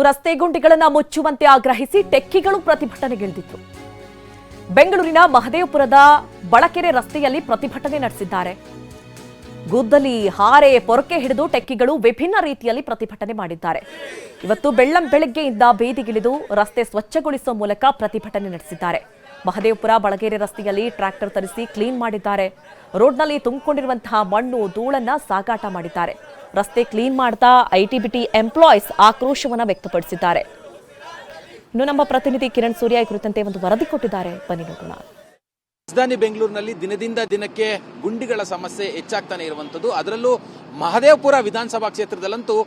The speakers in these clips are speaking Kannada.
ರಸ್ತೆ ಗುಂಡಿಗಳನ್ನು ಮುಚ್ಚುವಂತೆ ಆಗ್ರಹಿಸಿ ಟೆಕ್ಕಿಗಳು ಪ್ರತಿಭಟನೆಗಿಳಿದಿತ್ತು. ಬೆಂಗಳೂರಿನ ಮಹದೇವಪುರದ ಬಳಕೆರೆ ರಸ್ತೆಯಲ್ಲಿ ಪ್ರತಿಭಟನೆ ನಡೆಸಿದ್ದಾರೆ. ಗುದ್ದಲಿ, ಹಾರೆ, ಪೊರಕೆ ಹಿಡಿದು ಟೆಕ್ಕಿಗಳು ವಿಭಿನ್ನ ರೀತಿಯಲ್ಲಿ ಪ್ರತಿಭಟನೆ ಮಾಡಿದ್ದಾರೆ. ಇವತ್ತು ಬೆಳಗ್ಗೆಯಿಂದ ಬೀದಿಗಿಳಿದು ರಸ್ತೆ ಸ್ವಚ್ಛಗೊಳಿಸುವ ಮೂಲಕ ಪ್ರತಿಭಟನೆ ನಡೆಸಿದ್ದಾರೆ. ಮಹದೇವಪುರ ಬಳಗೆರೆ ರಸ್ತೆಯಲ್ಲಿ ಟ್ರ್ಯಾಕ್ಟರ್ ತರಿಸಿ ಕ್ಲೀನ್ ಮಾಡಿದ್ದಾರೆ. ರೋಡ್ನಲ್ಲಿ ತುಂಬಿಕೊಂಡಿರುವಂತಹ ಮಣ್ಣು, ಧೂಳನ್ನ ಸಾಗಾಟ ಮಾಡಿದ್ದಾರೆ. ರಸ್ತೆ ಕ್ಲೀನ್ ಮಾಡ್ತಾ ಐಟಿ-ಬಿಟಿ ಎಂಪ್ಲಾಯೀಸ್ ಆಕ್ರೋಶವನ್ನ ವ್ಯಕ್ತಪಡಿಸಿದ್ದಾರೆ. ಇನ್ನು ನಮ್ಮ ಪ್ರತಿನಿಧಿ ಕಿರಣ್ ಸೂರ್ಯ ಈ ಕುರಿತಂತೆ ಒಂದು ವರದಿ ಕೊಟ್ಟಿದ್ದಾರೆ, ಬನ್ನಿ ನೋಡೋಣ. ರಾಜಧಾನಿ ಬೆಂಗಳೂರಿನಲ್ಲಿ ದಿನದಿಂದ ದಿನಕ್ಕೆ ಗುಂಡಿಗಳ ಸಮಸ್ಯೆ ಹೆಚ್ಚಾಗ್ತಾನೆ ಇರುವಂತದ್ದು. ಅದರಲ್ಲೂ ಮಹದೇವಪುರ ವಿಧಾನಸಭಾ ಕ್ಷೇತ್ರದಲ್ಲಂತೂ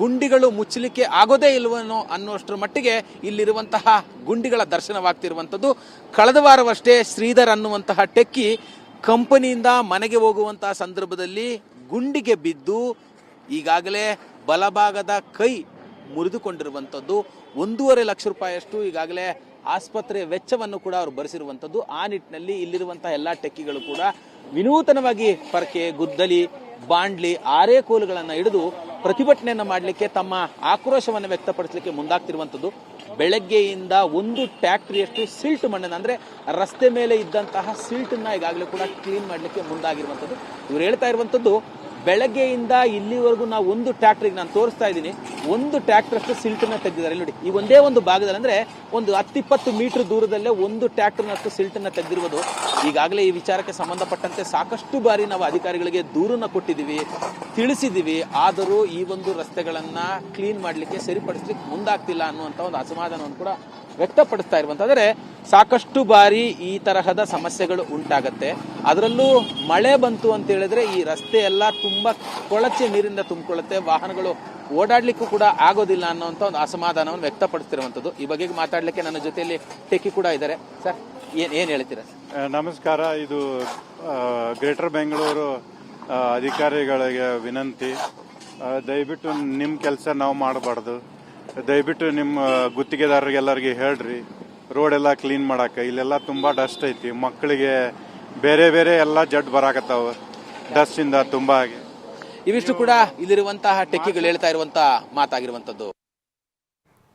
ಗುಂಡಿಗಳು ಮುಚ್ಚಲಿಕ್ಕೆ ಆಗೋದೇ ಇಲ್ವನೋ ಅನ್ನುವಷ್ಟರ ಮಟ್ಟಿಗೆ ಇಲ್ಲಿರುವಂತಹ ಗುಂಡಿಗಳ ದರ್ಶನವಾಗ್ತಿರುವಂತದ್ದು. ಕಳೆದ ವಾರವಷ್ಟೇ ಶ್ರೀಧರ್ ಅನ್ನುವಂತಹ ಟೆಕ್ಕಿ ಕಂಪನಿಯಿಂದ ಮನೆಗೆ ಹೋಗುವಂತಹ ಸಂದರ್ಭದಲ್ಲಿ ಗುಂಡಿಗೆ ಬಿದ್ದು ಈಗಾಗಲೇ ಬಲಭಾಗದ ಕೈ ಮುರಿದುಕೊಂಡಿರುವಂಥದ್ದು. 1.5 ಲಕ್ಷ ರೂಪಾಯಿಯಷ್ಟು ಈಗಾಗಲೇ ಆಸ್ಪತ್ರೆ ವೆಚ್ಚವನ್ನು ಕೂಡ ಅವರು ಭರಿಸಿರುವಂಥದ್ದು. ಆ ನಿಟ್ಟಿನಲ್ಲಿ ಇಲ್ಲಿರುವಂತಹ ಎಲ್ಲಾ ಟೆಕ್ಕಿಗಳು ಕೂಡ ವಿನೂತನವಾಗಿ ಪರಕೆ, ಗುದ್ದಲಿ, ಬಾಂಡ್ಲಿ, ಆರೇಕೋಲುಗಳನ್ನು ಹಿಡಿದು ಪ್ರತಿಭಟನೆಯನ್ನು ಮಾಡಲಿಕ್ಕೆ, ತಮ್ಮ ಆಕ್ರೋಶವನ್ನು ವ್ಯಕ್ತಪಡಿಸಲಿಕ್ಕೆ ಮುಂದಾಗ್ತಿರುವಂಥದ್ದು. ಬೆಳಗ್ಗೆಯಿಂದ ಒಂದು ಟ್ಯಾಕ್ಟರಿಯಷ್ಟು ಸಿಲ್ಟ್ ಮಣ್ಣನ್ನು, ಅಂದ್ರೆ ರಸ್ತೆ ಮೇಲೆ ಇದ್ದಂತಹ ಸಿಲ್ಟನ್ನ ಈಗಾಗಲೇ ಕೂಡ ಕ್ಲೀನ್ ಮಾಡಲಿಕ್ಕೆ ಮುಂದಾಗಿರುವಂಥದ್ದು. ಇವರು ಹೇಳ್ತಾ ಇರುವಂಥದ್ದು, ಬೆಳಗ್ಗೆಯಿಂದ ಇಲ್ಲಿವರೆಗೂ ನಾವು ಒಂದು ಟ್ರ್ಯಾಕ್ಟರ್ಗೆ ನಾನು ತೋರಿಸ್ತಾ ಇದ್ದೀನಿ, ಒಂದು ಟ್ರ್ಯಾಕ್ಟರ್ ಅಷ್ಟು ಸಿಲ್ಟನ್ನ ತೆಗೆದಿದ್ದಾರೆ. ನೋಡಿ, ಈ ಒಂದೇ ಒಂದು ಭಾಗದಲ್ಲಿ, ಅಂದ್ರೆ ಒಂದು 10-20 ಮೀಟರ್ ದೂರದಲ್ಲೇ ಒಂದು ಟ್ರ್ಯಾಕ್ಟರ್ನಷ್ಟು ಸಿಲ್ಟನ್ನ ತೆಗೆದಿರುವುದು. ಈಗಾಗಲೇ ಈ ವಿಚಾರಕ್ಕೆ ಸಂಬಂಧಪಟ್ಟಂತೆ ಸಾಕಷ್ಟು ಬಾರಿ ನಾವು ಅಧಿಕಾರಿಗಳಿಗೆ ದೂರನ್ನ ಕೊಟ್ಟಿದ್ದೀವಿ, ತಿಳಿಸಿದ್ದೀವಿ. ಆದರೂ ಈ ಒಂದು ರಸ್ತೆಗಳನ್ನ ಕ್ಲೀನ್ ಮಾಡಲಿಕ್ಕೆ, ಸರಿಪಡಿಸ್ಲಿಕ್ಕೆ ಮುಂದಾಗ್ತಿಲ್ಲ ಅನ್ನುವಂಥ ಒಂದು ಅಸಮಾಧಾನವನ್ನು ಕೂಡ ವ್ಯಕ್ತಪಡಿಸ್ತಾ ಇರುವಂತಂದ್ರೆ, ಸಾಕಷ್ಟು ಬಾರಿ ಈ ತರಹದ ಸಮಸ್ಯೆಗಳು ಉಂಟಾಗತ್ತೆ. ಅದರಲ್ಲೂ ಮಳೆ ಬಂತು ಅಂತ ಹೇಳಿದ್ರೆ ಈ ರಸ್ತೆ ಎಲ್ಲ ತುಂಬಾ ಕೊಳಚೆ ನೀರಿಂದ ತುಂಬಿಕೊಳ್ಳುತ್ತೆ, ವಾಹನಗಳು ಓಡಾಡ್ಲಿಕ್ಕೂ ಕೂಡ ಆಗೋದಿಲ್ಲ ಅನ್ನೋಂಥ ಒಂದು ಅಸಮಾಧಾನವನ್ನು ವ್ಯಕ್ತಪಡಿಸ್ತಿರುವಂತದ್ದು. ಈ ಬಗ್ಗೆ ಮಾತಾಡ್ಲಿಕ್ಕೆ ನನ್ನ ಜೊತೆಯಲ್ಲಿ ಟೆಕ್ಕಿ ಕೂಡ ಇದ್ದಾರೆ. ಸರ್, ಏನ್ ಹೇಳ್ತೀರಾ? ನಮಸ್ಕಾರ. ಇದು ಗ್ರೇಟರ್ ಬೆಂಗಳೂರು ಅಧಿಕಾರಿಗಳಿಗೆ ವಿನಂತಿ, ದಯವಿಟ್ಟು ನಿಮ್ಮ ಕೆಲಸ ನಾವು ಮಾಡಬಾರ್ದು. ದಯವಿಟ್ಟು ನಿಮ್ಮ ಗುತ್ತಿಗೆದಾರರಿಗೆಲ್ಲರಿಗೆ ಹೇಳ್ರಿ, ರೋಡ್ ಎಲ್ಲ ಕ್ಲೀನ್ ಮಾಡಾಕ. ಇಲ್ಲೆಲ್ಲ ತುಂಬಾ ಡಸ್ಟ್ ಐತಿ, ಮಕ್ಕಳಿಗೆ ಬೇರೆ ಬೇರೆ ಎಲ್ಲ ಜಡ್ ಬರಾಕತ್ತಾವ ಡಸ್ಟ್ ಇಂದ ತುಂಬಾ. ಇವಿಷ್ಟು ಕೂಡ ಇಲ್ಲಿರುವಂತಹ ಟೆಕ್ಕಿಗಳು ಹೇಳ್ತಾ ಇರುವಂತಹ ಮಾತಾಗಿರುವಂತದ್ದು.